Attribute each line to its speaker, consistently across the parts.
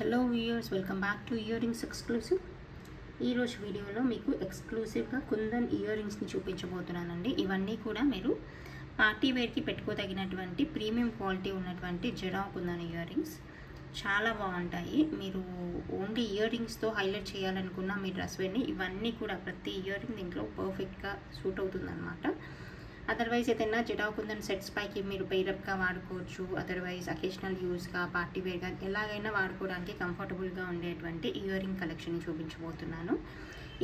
Speaker 1: Hello viewers, welcome back to ear rings exclusive. ఈరోజు వీడియోలో మీకు ఎక్స్క్లూసివ్గా కుందన్ ఇయర్ రింగ్స్ని చూపించబోతున్నానండి. ఇవన్నీ కూడా మీరు పార్టీ వేర్కి పెట్టుకోదగినటువంటి ప్రీమియం క్వాలిటీ ఉన్నటువంటి జడా కుందన్ ఇయర్ రింగ్స్. చాలా బాగుంటాయి. మీరు ఓన్లీ ఇయర్ రింగ్స్తో హైలైట్ చేయాలనుకున్న మీ డ్రెస్ వేర్ని ఇవన్నీ కూడా ప్రతి ఇయర్ రింగ్ దీంట్లో పర్ఫెక్ట్గా సూట్ అవుతుందన్నమాట. అదర్వైజ్ ఏదైనా జడా కుందన్ సెట్స్ పైకి మీరు పెయిరప్గా వాడుకోవచ్చు. అదర్వైజ్ అకేషనల్ యూస్గా పార్టీ వేర్గా ఎలాగైనా వాడుకోవడానికి కంఫర్టబుల్గా ఉండేటువంటి ఇయర్ రింగ్ కలెక్షన్ని చూపించబోతున్నాను.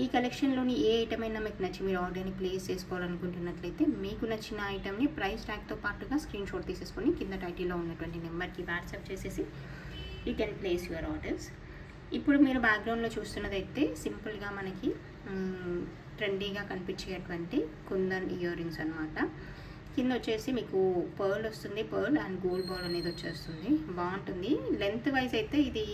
Speaker 1: ఈ కలెక్షన్లోని ఏ ఐటమ్ అయినా మీకు నచ్చి మీరు ఆర్డర్ని ప్లేస్ చేసుకోవాలనుకుంటున్నట్లయితే మీకు నచ్చిన ఐటమ్ని ప్రైస్ ట్యాగ్తో పాటుగా స్క్రీన్ షాట్ తీసేసుకొని కింద టైటిల్లో ఉన్నటువంటి నెంబర్కి వాట్సాప్ చేసేసి you can place your orders. ఇప్పుడు మీరు బ్యాక్గ్రౌండ్లో చూస్తున్నదైతే సింపుల్గా మనకి ట్రెండీగా కనిపించేటువంటి కుందన్ ఇయర్ రింగ్స్ అనమాట. కింద వచ్చేసి మీకు పర్ల్ వస్తుంది, పర్ల్ అండ్ గోల్డ్ బాల్ అనేది వచ్చేస్తుంది. బాగుంటుంది. లెంత్ వైజ్ అయితే ఇది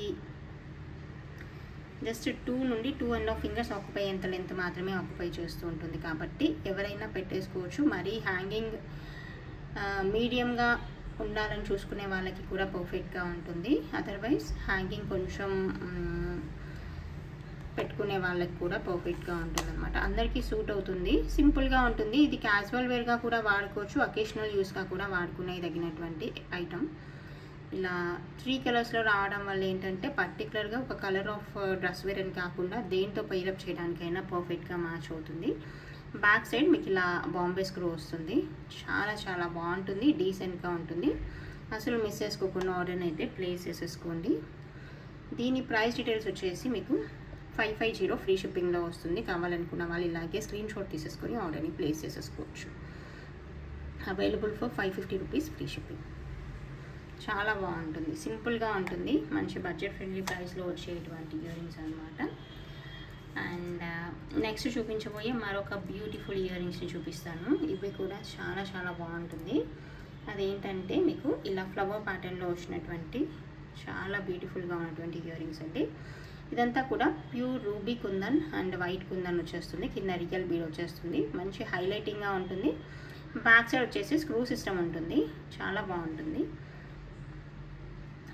Speaker 1: జస్ట్ 2 నుండి 2.5 ఫింగర్స్ ఆక్యుపై ఎంత లెంత్ మాత్రమే ఆక్యుపై చేస్తూ ఉంటుంది కాబట్టి ఎవరైనా పెట్టేసుకోవచ్చు. మరీ హ్యాంగింగ్ మీడియంగా ఉండాలని చూసుకునే వాళ్ళకి కూడా పర్ఫెక్ట్గా ఉంటుంది. అదర్వైజ్ హ్యాంగింగ్ కొంచెం పెట్టుకునే వాళ్ళకి కూడా పర్ఫెక్ట్గా ఉంటుంది అనమాట. అందరికీ సూట్ అవుతుంది. సింపుల్గా ఉంటుంది. ఇది క్యాజువల్ వేర్గా కూడా వాడుకోవచ్చు, అకేషనల్ యూస్గా కూడా వాడుకునే తగినటువంటి ఐటమ్. ఇలా 3 కలర్స్లో రావడం వల్ల ఏంటంటే పర్టికులర్గా ఒక కలర్ ఆఫ్ డ్రెస్ వేర్ అని కాకుండా దేంతో పైరప్ చేయడానికైనా పర్ఫెక్ట్గా మ్యాచ్ అవుతుంది. బ్యాక్ సైడ్ మీకు ఇలా బాంబే స్క్రూ వస్తుంది. చాలా చాలా బాగుంటుంది, డీసెంట్గా ఉంటుంది. అసలు మిస్ చేసుకోకుండా ఆర్డర్ని అయితే ప్లేస్ చేసేసుకోండి. దీని ప్రైస్ డీటెయిల్స్ వచ్చేసి మీకు 550 ఫ్రీ షిప్పింగ్లో వస్తుంది. కావాలనుకున్న వాళ్ళు ఇలాగే స్క్రీన్ షాట్ తీసేసుకొని ఆర్డర్ని ప్లేస్ చేసేసుకోవచ్చు. Available for 550 rupees free shipping. చాలా బాగుంటుంది, సింపుల్గా ఉంటుంది. మంచి బడ్జెట్ ఫ్రెండ్లీ ప్రైస్లో వచ్చేటువంటి ఇయర్ రింగ్స్ అనమాట. అండ్ నెక్స్ట్ చూపించబోయే మరొక బ్యూటిఫుల్ ఇయర్ రింగ్స్ని చూపిస్తాను. ఇవి కూడా చాలా చాలా బాగుంటుంది. అదేంటంటే మీకు ఇలా ఫ్లవర్ ప్యాటర్న్లో వచ్చినటువంటి చాలా బ్యూటిఫుల్గా ఉన్నటువంటి ఇయర్ రింగ్స్ అండి. ఇదంతా కూడా pure ruby kundan and white kundan వచ్చేస్తుంది. కింద రియల్ బీడ్ వచ్చేస్తుంది. మంచి హైలైటింగ్గా ఉంటుంది. బ్యాక్ సైడ్ వచ్చేసి స్క్రూ సిస్టమ్ ఉంటుంది. చాలా బాగుంటుంది.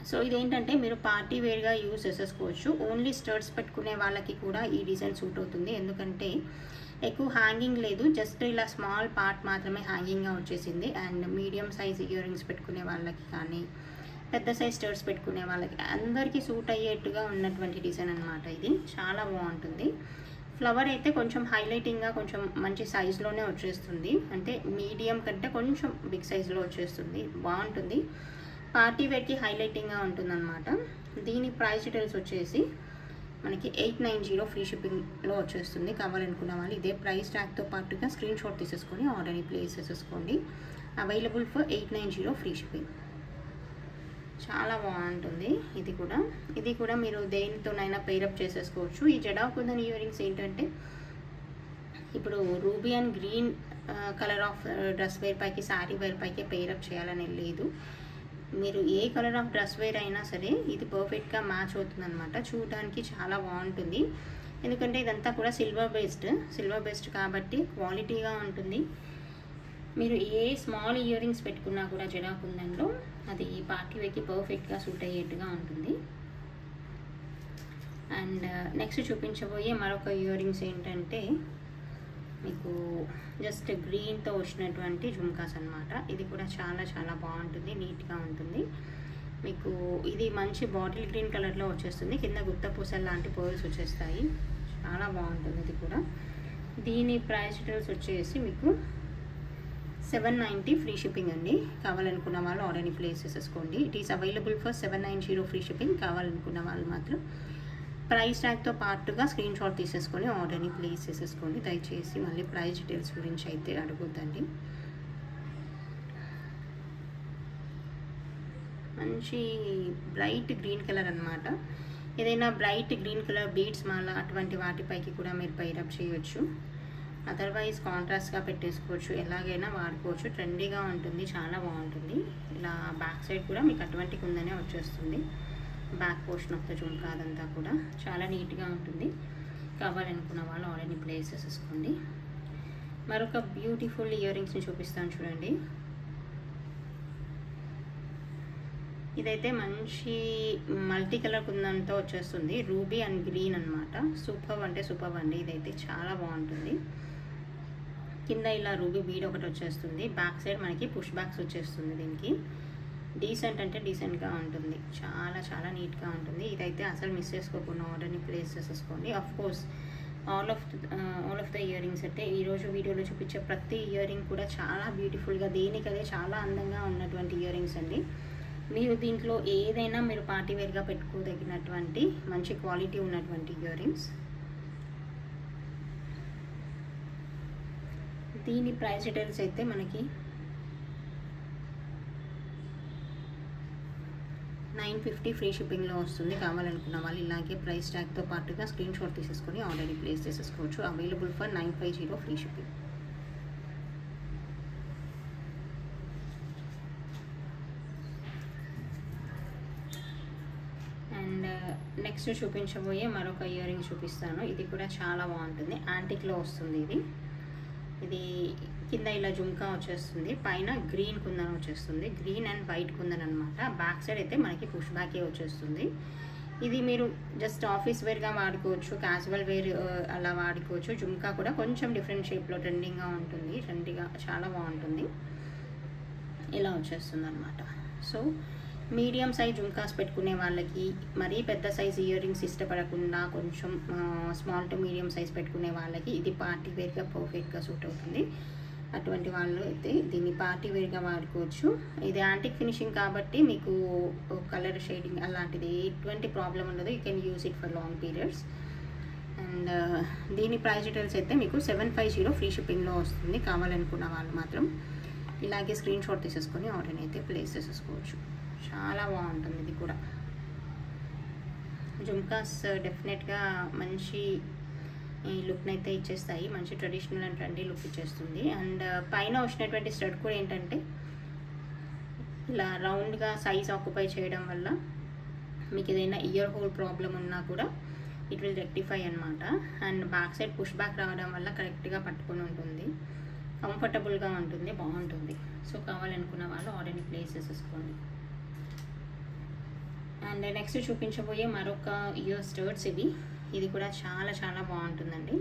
Speaker 1: సో ఇదేంటంటే మీరు పార్టీ వేర్గా యూజ్ చేసేసుకోవచ్చు. ఓన్లీ స్టర్ట్స్ పెట్టుకునే వాళ్ళకి కూడా ఈ డిజైన్ సూట్ అవుతుంది. ఎందుకంటే ఎక్కువ హ్యాంగింగ్ లేదు, జస్ట్ ఇలా స్మాల్ పార్ట్ మాత్రమే హ్యాంగింగ్గా వచ్చేసింది. And medium size ear rings పెట్టుకునే వాళ్ళకి కానీ పెద్ద సైజ్ స్టర్ట్స్ పెట్టుకునే వాళ్ళకి అందరికీ సూట్ అయ్యేట్టుగా ఉన్నటువంటి డిజైన్ అనమాట. ఇది చాలా బాగుంటుంది. ఫ్లవర్ అయితే కొంచెం హైలైటింగ్గా కొంచెం మంచి సైజులోనే వచ్చేస్తుంది. అంటే మీడియం కంటే కొంచెం బిగ్ సైజులో వచ్చేస్తుంది. బాగుంటుంది. పార్టీ వేర్కి హైలైటింగ్గా ఉంటుందన్నమాట. దీని ప్రైస్ డీటెయిల్స్ వచ్చేసి మనకి 890 ఫ్రీ షిప్పింగ్లో వచ్చేస్తుంది. కావాలనుకున్న వాళ్ళు ఇదే ప్రైస్ ట్యాగ్తో పాటుగా స్క్రీన్ షాట్ తీసేసుకొని ఆర్డర్ని ప్లేస్ చేసేసుకోండి. Available for 890 free shipping. చాలా బాగుంటుంది. ఇది కూడా మీరు దేనితోనైనా పెయిరప్ చేసేసుకోవచ్చు. ఈ జడా కుందన్ ఇయర్ రింగ్స్ ఏంటంటే ఇప్పుడు ruby and green colour of dress wear పైకి శారీ వేర్ పైకి పెయిరప్ చేయాలని లేదు. మీరు ఏ కలర్ ఆఫ్ డ్రెస్ వేర్ అయినా సరే ఇది పర్ఫెక్ట్గా మ్యాచ్ అవుతుంది అనమాట. చూడడానికి చాలా బాగుంటుంది. ఎందుకంటే ఇదంతా కూడా సిల్వర్ బేస్డ్ కాబట్టి క్వాలిటీగా ఉంటుంది. మీరు ఏ స్మాల్ ఇయర్ రింగ్స్ పెట్టుకున్నా కూడా జడా కుందన్లో అది పార్టీ వేర్కి పర్ఫెక్ట్గా సూట్ అయ్యేట్టుగా ఉంటుంది. అండ్ నెక్స్ట్ చూపించబోయే మరొక ఇయర్ రింగ్స్ ఏంటంటే మీకు జస్ట్ గ్రీన్తో వచ్చినటువంటి జుమ్కాస్ అనమాట. ఇది కూడా చాలా చాలా బాగుంటుంది, నీట్గా ఉంటుంది. మీకు ఇది మంచి బాటిల్ గ్రీన్ కలర్లో వచ్చేస్తుంది. కింద గుత్త పూసలు లాంటి పర్ల్స్ వచ్చేస్తాయి. చాలా బాగుంటుంది. ఇది కూడా దీని ప్రైస్ డీటెయిల్స్ వచ్చేసి మీకు 790 ఫ్రీ షిప్పింగ్ అండి. కావాలనుకున్న వాళ్ళు ఆర్డర్ని ప్లేస్ చేసేసుకోండి. It is available for 790 free shipping. కావాలనుకున్న వాళ్ళు మాత్రం ప్రైస్ ట్యాగ్తో పాటుగా స్క్రీన్ షాట్ తీసేసుకొని ఆర్డర్ని ప్లేస్ చేసేసుకోండి. దయచేసి మళ్ళీ ప్రైస్ డీటెయిల్స్ గురించి అయితే అడుగుద్దండి. మంచి బ్రైట్ గ్రీన్ కలర్ అనమాట. ఏదైనా బ్రైట్ గ్రీన్ కలర్ బీడ్స్ మాల అటువంటి వాటిపైకి కూడా మీరు పైరప్ చేయొచ్చు. అదర్వైజ్ కాంట్రాస్ట్గా పెట్టేసుకోవచ్చు. ఎలాగైనా వాడుకోవచ్చు. ట్రెండీగా ఉంటుంది. చాలా బాగుంటుంది. ఇలా బ్యాక్ సైడ్ కూడా మీకు అటువంటి కుందనే వచ్చేస్తుంది. Back portion of the jhumka అదంతా కూడా చాలా నీట్గా ఉంటుంది. కావాలనుకున్న వాళ్ళు ఆల్రెడీ ప్లేస్ చేసేసుకోండి. మరొక బ్యూటిఫుల్ ఇయర్ రింగ్స్ని చూపిస్తాను చూడండి. ఇదైతే మంచి మల్టీ కలర్ కుందంతో వచ్చేస్తుంది, రూబీ అండ్ గ్రీన్ అనమాట. సూపర్ అంటే సూపర్ అండి, ఇదైతే చాలా బాగుంటుంది. కింద ఇలా రూబీ బీడ్ ఒకటి వచ్చేస్తుంది, బ్యాక్ సైడ్ మనకి పుష్ బ్యాక్స్ వచ్చేస్తుంది. దీనికి డీసెంట్ అంటే డీసెంట్గా ఉంటుంది, చాలా చాలా నీట్గా ఉంటుంది. ఇదైతే అసలు మిస్ చేసుకోకుండా ఆర్డర్ని ప్లేస్ చేసేసుకోండి. Of course all of the ear rings అంటే ఈరోజు వీడియోలో చూపించే ప్రతి ఇయర్ రింగ్ కూడా చాలా బ్యూటిఫుల్గా, దేనికదే చాలా అందంగా ఉన్నటువంటి ఇయర్ రింగ్స్ అండి. మీరు దీంట్లో ఏదైనా మీరు పార్టీ వేర్గా పెట్టుకోదగినటువంటి మంచి క్వాలిటీ ఉన్నటువంటి ఇయర్ రింగ్స్. దీని ప్రైస్ డీటెయిల్స్ అయితే మనకి 950 ఫ్రీ షిప్పింగ్లో వస్తుంది. కావాలనుకున్న వాళ్ళు ఇలాగే ప్రైస్ ట్యాగ్తో పాటుగా స్క్రీన్ షాట్ తీసేసుకొని ఆల్రెడీ ప్లేస్ చేసేసుకోవచ్చు. Available for 950 free shipping. And next చూపించబోయే మరొక ఇయర్ రింగ్ చూపిస్తాను. ఇది కూడా చాలా బాగుంటుంది, యాంటిక్లో వస్తుంది. ఇది కింద ఇలా జుంకా వచ్చేస్తుంది, పైన గ్రీన్ కుందన్ వచ్చేస్తుంది, గ్రీన్ అండ్ వైట్ కుందన్ అనమాట. బ్యాక్ సైడ్ అయితే మనకి పుష్ బ్యాకే వచ్చేస్తుంది. ఇది మీరు జస్ట్ ఆఫీస్ వేర్గా వాడుకోవచ్చు, క్యాజువల్ వేర్ అలా వాడుకోవచ్చు. జుంకా కూడా కొంచెం డిఫరెంట్ షేప్లో ట్రెండింగ్గా ఉంటుంది, ట్రెండీగా చాలా బాగుంటుంది. ఇలా వచ్చేస్తుంది అనమాట. సో మీడియం సైజ్ జుంకాస్ పెట్టుకునే వాళ్ళకి, మరీ పెద్ద సైజ్ ఇయర్ రింగ్స్ ఇష్టపడకుండా కొంచెం స్మాల్ టు మీడియం సైజ్ పెట్టుకునే వాళ్ళకి ఇది పార్టీ వేర్గా పర్ఫెక్ట్గా సూట్ అవుతుంది. అటువంటి వాళ్ళు అయితే దీన్ని పార్టీ వేర్గా వాడుకోవచ్చు. ఇది యాంటిక్ ఫినిషింగ్ కాబట్టి మీకు కలర్ షేడింగ్ అలాంటిది ఎటువంటి ప్రాబ్లం ఉండదు. You can use it for long periods. And దీని ప్రైస్ డీటెయిల్స్ అయితే మీకు 750 ఫ్రీ షిప్పింగ్లో వస్తుంది. కావాలనుకున్న వాళ్ళు మాత్రం ఇలాగే స్క్రీన్ షాట్ తీసేసుకొని ఆర్డర్ని అయితే ప్లేస్ చేసేసుకోవచ్చు. చాలా బాగుంటుంది. ఇది కూడా జుమ్కాస్ డెఫినెట్గా మంచి లుక్ని అయితే ఇచ్చేస్తాయి, మంచి ట్రెడిషనల్ అండ్ ట్రెండీ లుక్ ఇచ్చేస్తుంది. అండ్ పైన వచ్చినటువంటి స్టడ్ కూడా ఏంటంటే ఇలా రౌండ్గా సైజ్ ఆక్యుపై చేయడం వల్ల మీకు ఏదైనా ఇయర్ హోల్ ప్రాబ్లం ఉన్నా కూడా ఇట్ విల్ రెక్టిఫై అనమాట. And back side push back రావడం వల్ల కరెక్ట్గా పట్టుకొని ఉంటుంది, కంఫర్టబుల్గా ఉంటుంది, బాగుంటుంది. సో కావాలనుకున్న వాళ్ళు ఆర్డర్ని ప్లేస్ చేసేసుకోండి. అండ్ నెక్స్ట్ చూపించబోయే మరొక ఇయర్ స్టర్ట్స్ ఇది కూడా చాలా చాలా బాగుంటుందండి.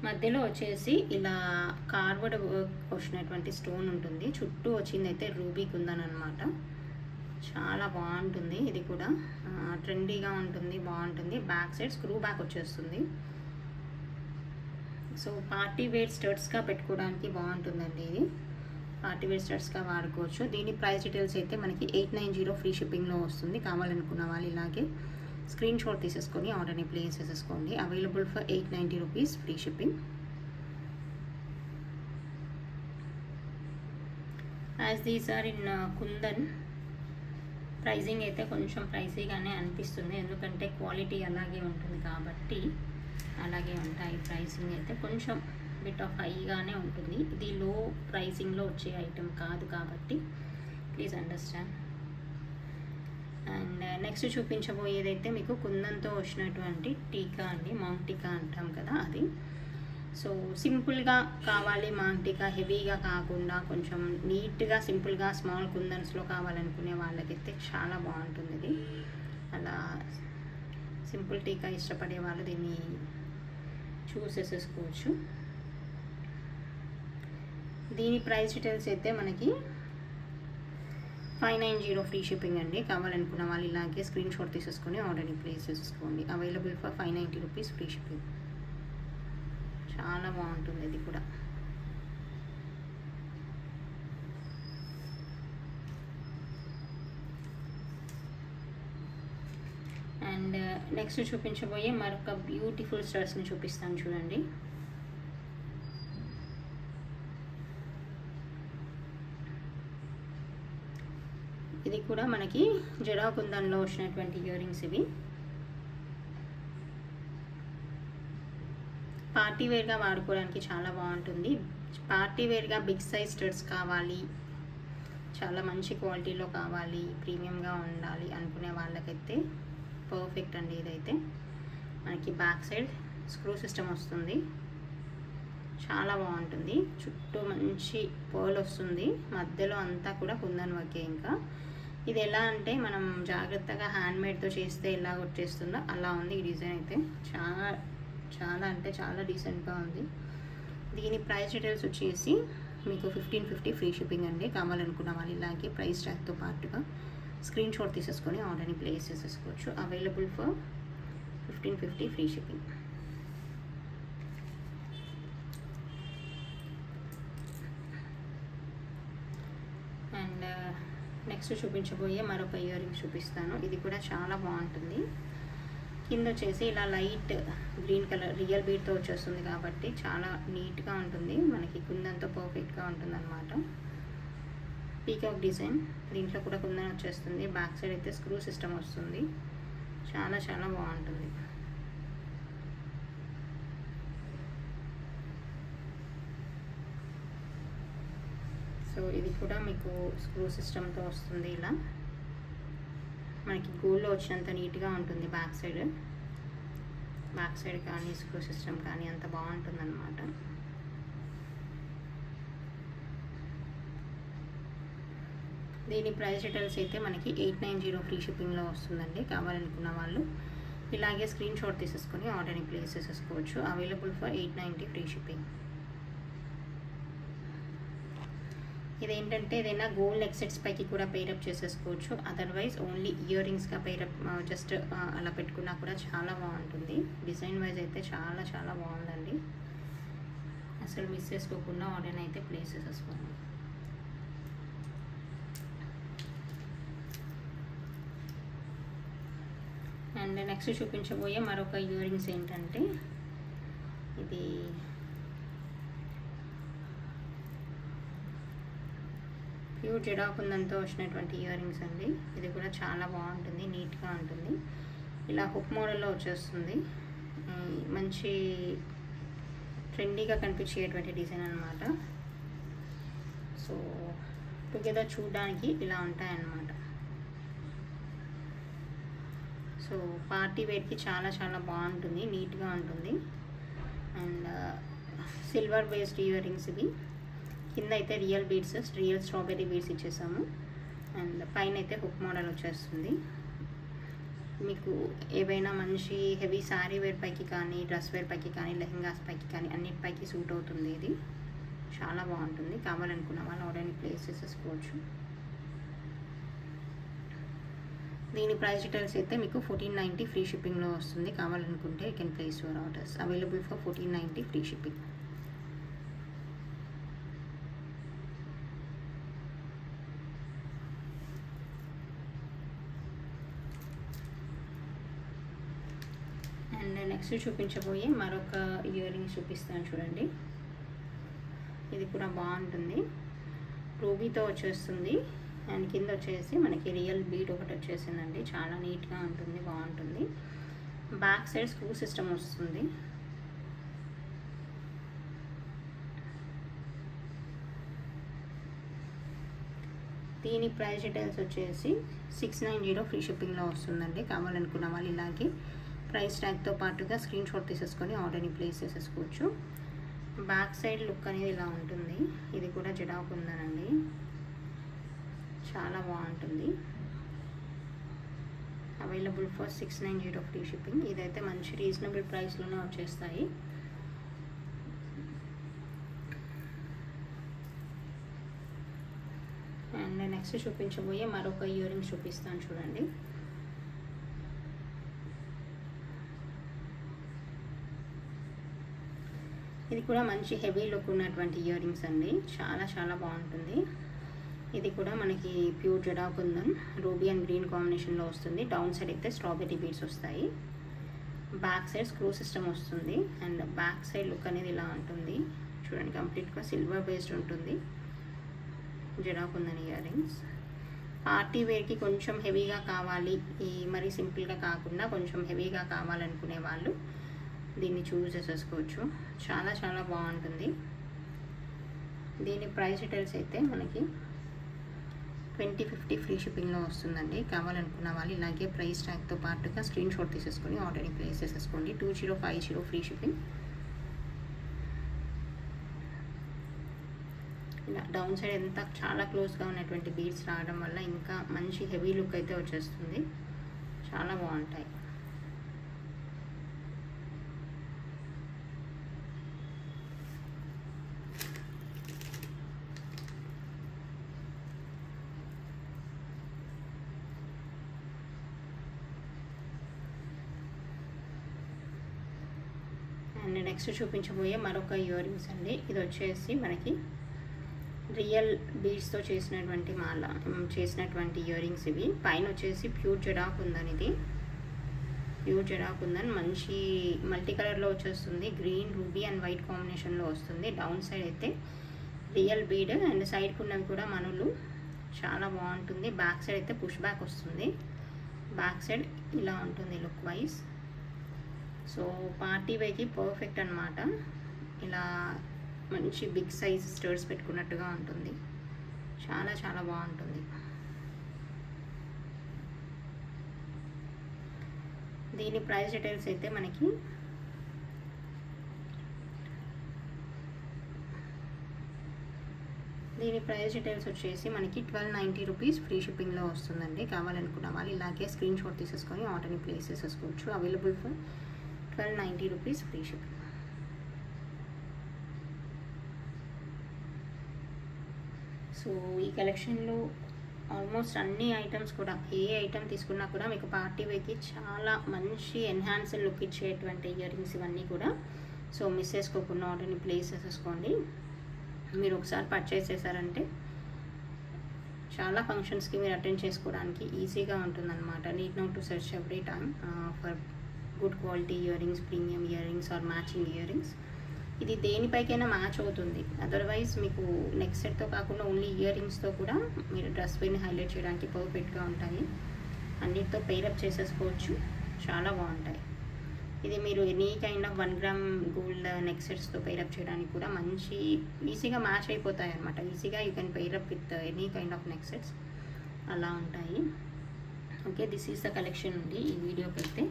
Speaker 1: మధ్యలో వచ్చేసి ఇలా కార్వర్డ్ వర్క్ వచ్చినటువంటి స్టోన్ ఉంటుంది, చుట్టూ వచ్చింది అయితే రూబీ కుందన్ అనమాట. చాలా బాగుంటుంది, ఇది కూడా ట్రెండీగా ఉంటుంది, బాగుంటుంది. బ్యాక్ సైడ్ స్క్రూ బ్యాక్ వచ్చేస్తుంది. సో పార్టీ వేర్ స్టర్ట్స్గా పెట్టుకోవడానికి బాగుంటుందండి. ఇది పార్టీ వేర్ స్టర్ట్స్గా వాడుకోవచ్చు. దీని ప్రైస్ డీటెయిల్స్ అయితే మనకి 890 ఫ్రీ షిప్పింగ్లో వస్తుంది. కావాలనుకున్న వాళ్ళు ఇలాగే స్క్రీన్ షాట్ తీసేసుకొని ఆర్డర్ని ప్లేస్ చేసేసుకోండి. Available for 890 rupees free shipping. As these are in kundan, pricing అయితే కొంచెం ప్రైసీగానే అనిపిస్తుంది, ఎందుకంటే క్వాలిటీ అలాగే ఉంటుంది కాబట్టి అలాగే ఉంటాయి. ప్రైసింగ్ అయితే కొంచెం బిట్ ఆఫ్ హైగానే ఉంటుంది. ఇది లో ప్రైసింగ్లో వచ్చే ఐటెం కాదు కాబట్టి ప్లీజ్ అండర్స్టాండ్. అండ్ నెక్స్ట్ చూపించబోయేదైతే మీకు కుందంతో వచ్చినటువంటి టీకా అండి, మాంగ్ టీకా అంటాం కదా అది. సో సింపుల్గా కావాలి మాంగ్ టీకా, హెవీగా కాకుండా కొంచెం నీట్గా సింపుల్గా స్మాల్ కుందన్స్లో కావాలనుకునే వాళ్ళకైతే చాలా బాగుంటుంది. ఇది అలా సింపుల్ టీకా ఇష్టపడే వాళ్ళు దీన్ని చూస్ చేసేసుకోవచ్చు. దీని ప్రైస్ డీటెయిల్స్ అయితే మనకి 590 ఫ్రీ షిప్పింగ్ అండి. కావాలనుకున్న వాళ్ళు ఇలాగే స్క్రీన్ షాట్ తీసేసుకొని ఆర్డర్ని ప్లేస్ చేసేసుకోండి. Available for 590 rupees free shipping. చాలా బాగుంటుంది ఇది కూడా. అండ్ నెక్స్ట్ చూపించబోయే మరొక బ్యూటిఫుల్ స్టర్స్ని చూపిస్తాను చూడండి. ఇది కూడా మనకి జడా కుందన్లో వచ్చినటువంటి ఇయర్ రింగ్స్. ఇవి పార్టీ వేర్గా వాడుకోవడానికి చాలా బాగుంటుంది. పార్టీ వేర్గా బిగ్ సైజ్ స్టడ్స్ కావాలి, చాలా మంచి క్వాలిటీలో కావాలి, ప్రీమియంగా ఉండాలి అనుకునే వాళ్ళకైతే పర్ఫెక్ట్ అండి. ఇదైతే మనకి బ్యాక్ సైడ్ స్క్రూ సిస్టమ్ వస్తుంది, చాలా బాగుంటుంది. చుట్టూ మంచి పర్ల్ వస్తుంది, మధ్యలో అంతా కూడా కుందన్ వర్కే. ఇంకా ఇది ఎలా అంటే మనం జాగ్రత్తగా హ్యాండ్మేడ్తో చేస్తే ఎలా వచ్చేస్తుందో అలా ఉంది ఈ డిజైన్ అయితే. చాలా చాలా అంటే చాలా డీసెంట్గా ఉంది. దీని ప్రైస్ డీటెయిల్స్ వచ్చేసి మీకు 1550 ఫ్రీ షిప్పింగ్ అండి. కావాలనుకున్న వాళ్ళు ఇలాగే ప్రైస్ ట్యాగ్తో పాటుగా స్క్రీన్ షాట్ తీసేసుకొని ఆర్డర్ని ప్లేస్ చేసేసుకోవచ్చు. Available for 1550 free shipping. And next చూపించబోయే మరొక ఇయర్ రింగ్స్ చూపిస్తాను. ఇది కూడా చాలా బాగుంటుంది. కింద వచ్చేసి ఇలా లైట్ గ్రీన్ కలర్ రియల్ బీడ్తో వచ్చేస్తుంది కాబట్టి చాలా నీట్గా ఉంటుంది. మనకి కుందంతో పర్ఫెక్ట్గా ఉంటుంది అనమాట. పీకాక్ డిజైన్, దీంట్లో కూడా కుందన్ వచ్చేస్తుంది. బ్యాక్ సైడ్ అయితే స్క్రూ సిస్టమ్ వస్తుంది. చాలా చాలా బాగుంటుంది. సో ఇది కూడా మీకు స్క్రూ సిస్టమ్తో వస్తుంది. ఇలా మనకి గోల్డ్లో వచ్చినంత నీట్గా ఉంటుంది. బ్యాక్ సైడ్ కానీ స్క్రూ సిస్టమ్ కానీ అంత బాగుంటుంది అన్నమాట. దీని ప్రైస్ డీటెయిల్స్ అయితే మనకి 890 ఫ్రీ షిప్పింగ్లో వస్తుందండి. కావాలనుకున్న వాళ్ళు ఇలాగే స్క్రీన్ షాట్ తీసేసుకొని ఆర్డర్ని ప్లేస్ చేసేసుకోవచ్చు. Available for 890 free shipping. ఇదేంటంటే ఏదైనా గోల్డ్ నెక్ సెట్స్ పైకి కూడా పేరప్ చేసేసుకోవచ్చు. అదర్వైజ్ ఓన్లీ ఇయర్ రింగ్స్గా పేరప్ జస్ట్ అలా పెట్టుకున్నా కూడా చాలా బాగుంటుంది. డిజైన్ వైజ్ అయితే చాలా చాలా బాగుందండి. అసలు మిస్ చేసుకోకుండా ఆర్డర్ని అయితే ప్లేస్ చేసేసుకోండి. అండ్ నెక్స్ట్ చూపించబోయే మరొక ఇయర్ రింగ్స్ ఏంటంటే ఇది ప్యూర్ జడాకుందంతో వచ్చినటువంటి ఇయర్ రింగ్స్ అండి. ఇది కూడా చాలా బాగుంటుంది, నీట్గా ఉంటుంది. ఇలా హుక్ మోడల్లో వచ్చేస్తుంది. మంచి ట్రెండీగా కనిపించేటువంటి డిజైన్ అనమాట. సో టుగెదర్ చూడడానికి ఇలా ఉంటాయన్నమాట. సో పార్టీ వేర్కి చాలా చాలా బాగుంటుంది, నీట్గా ఉంటుంది. And silver based earrings ఇవి. కింద అయితే real beads, real strawberry beads ఇచ్చేసాము. అండ్ పైన అయితే హుక్ మోడల్ వచ్చేస్తుంది. మీకు ఏవైనా మంచి హెవీ శారీ వేర్ పైకి కానీ, డ్రెస్ వేర్ పైకి కానీ, లెహెంగాస్ పైకి కానీ అన్నిటిపైకి సూట్ అవుతుంది. ఇది చాలా బాగుంటుంది. కావాలనుకున్న వాళ్ళు ఆర్డర్ని ప్లేస్ చేసేసుకోవచ్చు. దీని ప్రైస్ డీటెయిల్స్ అయితే మీకు 1490 ఫ్రీ షిప్పింగ్లో వస్తుంది. కావాలనుకుంటే you can place your orders. Available for 1490 free shipping. And next చూపించబోయే మరొక ఇయర్ రింగ్స్ చూపిస్తాను చూడండి. ఇది కూడా బాగుంటుంది. రూబీతో వచ్చేస్తుంది. అండ్ కింద వచ్చేసి మనకి రియల్ బీడ్ ఒకటి వచ్చేసిందండి. చాలా నీట్గా ఉంటుంది, బాగుంటుంది. బ్యాక్ సైడ్ స్క్రూ సిస్టమ్ వస్తుంది. దీని ప్రైస్ డీటెయిల్స్ వచ్చేసి 690 ఫ్రీ షిప్పింగ్లో వస్తుందండి. కావాలనుకున్న వాళ్ళు ఇలాగే ప్రైస్ ట్యాగ్తో పాటుగా స్క్రీన్ షాట్ తీసేసుకొని ఆర్డర్ని ప్లేస్ చేసేసుకోవచ్చు. బ్యాక్ సైడ్ లుక్ అనేది ఇలా ఉంటుంది. ఇది కూడా జడాకు ఉందనండి, చాలా బాగుంటుంది. Available for 690 free shipping. ఇదైతే మంచి రీజనబుల్ ప్రైస్లోనే వచ్చేస్తాయి. అండ్ నెక్స్ట్ చూపించబోయే మరొక ఇయర్ రింగ్స్ చూపిస్తాను చూడండి. ఇది కూడా మంచి హెవీ లుక్ ఉన్నటువంటి ఇయర్ రింగ్స్ అండి. చాలా చాలా బాగుంటుంది. ఇది కూడా మనకి ప్యూర్ జడాకుందన్ రూబీ అండ్ గ్రీన్ కాంబినేషన్లో వస్తుంది. డౌన్ సైడ్ అయితే స్ట్రాబెర్రీ బీడ్స్ వస్తాయి. బ్యాక్ సైడ్ స్క్రూ సిస్టమ్ వస్తుంది. అండ్ బ్యాక్ సైడ్ లుక్ అనేది ఇలా ఉంటుంది చూడండి. కంప్లీట్గా సిల్వర్ బేస్డ్ ఉంటుంది జడాకుందన్ ఇయర్ రింగ్స్. పార్టీ వేర్కి కొంచెం హెవీగా కావాలి, ఈ మరీ సింపుల్గా కాకుండా కొంచెం హెవీగా కావాలనుకునే వాళ్ళు దీన్ని చూస్ చేసేసుకోవచ్చు. చాలా చాలా బాగుంటుంది. దీని ప్రైస్ డీటెయిల్స్ అయితే మనకి 2050 ఫ్రీ షిప్పింగ్లో వస్తుందండి. కావాలనుకున్న వాళ్ళు ఇలాగే ప్రైస్ ట్యాగ్తో పాటుగా స్క్రీన్ షాట్ తీసేసుకొని ఆర్డర్ని ప్లేస్ చేసేసుకోండి. 2050 ఫ్రీ షిప్పింగ్. ఇలా డౌన్ సైడ్ ఎంత చాలా క్లోజ్గా ఉన్నటువంటి బీడ్స్ రావడం వల్ల ఇంకా మంచి హెవీ లుక్ అయితే వచ్చేస్తుంది. చాలా బాగుంటాయి. అండ్ నెక్స్ట్ చూపించబోయే మరొక ఇయర్ రింగ్స్ అండి. ఇది వచ్చేసి మనకి రియల్ బీడ్స్తో చేసినటువంటి చేసినటువంటి ఇయర్ రింగ్స్ ఇవి. పైన వచ్చేసి ప్యూర్ జడాక్ ఉందని, ఇది ప్యూర్ జడాక్ ఉందని మంచి మల్టీ కలర్లో వచ్చేస్తుంది. గ్రీన్, రూబీ అండ్ వైట్ కాంబినేషన్లో వస్తుంది. డౌన్ సైడ్ అయితే రియల్ బీడ్ అండ్ సైడ్కి ఉన్నవి కూడా మనులు. చాలా బాగుంటుంది. బ్యాక్ సైడ్ అయితే పుష్ బ్యాక్ వస్తుంది. బ్యాక్ సైడ్ ఇలా ఉంటుంది లుక్ వైజ్. సో పార్టీ వేకి పర్ఫెక్ట్ అనమాట. ఇలా మంచి బిగ్ సైజ్ స్టర్స్ పెట్టుకున్నట్టుగా ఉంటుంది. చాలా చాలా బాగుంటుంది. దీని ప్రైస్ డీటెయిల్స్ అయితే మనకి వచ్చేసి మనకి 1290 రూపీస్ ఫ్రీ షిప్పింగ్లో వస్తుందండి. కావాలనుకున్న వాళ్ళు ఇలాగే స్క్రీన్ షాట్ తీసేసుకొని ఆర్డర్ని ప్లేస్ చేసేసుకోవచ్చు. Available for 1290 rupees free shipping. So ఈ కలెక్షన్లో ఆల్మోస్ట్ అన్ని ఐటమ్స్ కూడా, ఏ ఐటమ్ తీసుకున్నా కూడా మీకు పార్టీ వేకి చాలా మంచి ఎన్హాన్స్డ్ లుక్ ఇచ్చేటువంటి ఇయర్ రింగ్స్ ఇవన్నీ కూడా. సో మిస్ చేసుకోకుండా ఆర్డర్ని ప్లేస్ చేసేసుకోండి. మీరు ఒకసారి పర్చేస్ చేశారంటే చాలా ఫంక్షన్స్కి మీరు అటెండ్ చేసుకోవడానికి ఈజీగా ఉంటుందన్నమాట. Need not to search every time for good quality ear rings, premium ear rings or matching ear rings. ఇది దేనిపైకైనా మ్యాచ్ అవుతుంది. అదర్వైజ్ మీకు నెక్ సెట్తో కాకుండా ఓన్లీ ఇయర్ రింగ్స్తో కూడా మీరు డ్రెస్ వేర్ని హైలైట్ చేయడానికి పర్ఫెక్ట్గా ఉంటాయి. అన్నిటితో పెయిరప్ చేసేసుకోవచ్చు. చాలా బాగుంటాయి. ఇది మీరు any kind of 1 gram gold neck సెట్స్తో పెయిరప్ చేయడానికి కూడా మంచి ఈజీగా మ్యాచ్ అయిపోతాయి అనమాట. ఈజీగా you can pair up with any kind of neck sets అలా ఉంటాయి. Okay, this is the collection ఉంది ఈ వీడియోకి అయితే.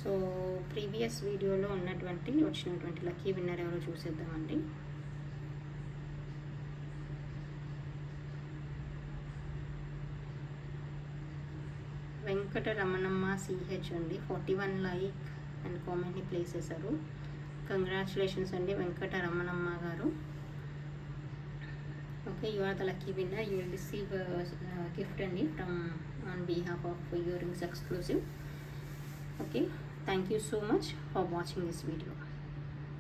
Speaker 1: సో ప్రీవియస్ వీడియోలో వచ్చినటువంటి లక్కీ విన్నర్ ఎవరో చూసేద్దామండి. వెంకట రమణమ్మ సిహెచ్ అండి. 41 లైక్ అండ్ కామెంట్ని ప్లేస్ చేశారు. కంగ్రాచులేషన్స్ అండి వెంకట రమణమ్మ గారు. Okay, you are the lucky winner. You will receive gift అండి from on behalf of earrings exclusive. Okay, thank you so much for watching this video.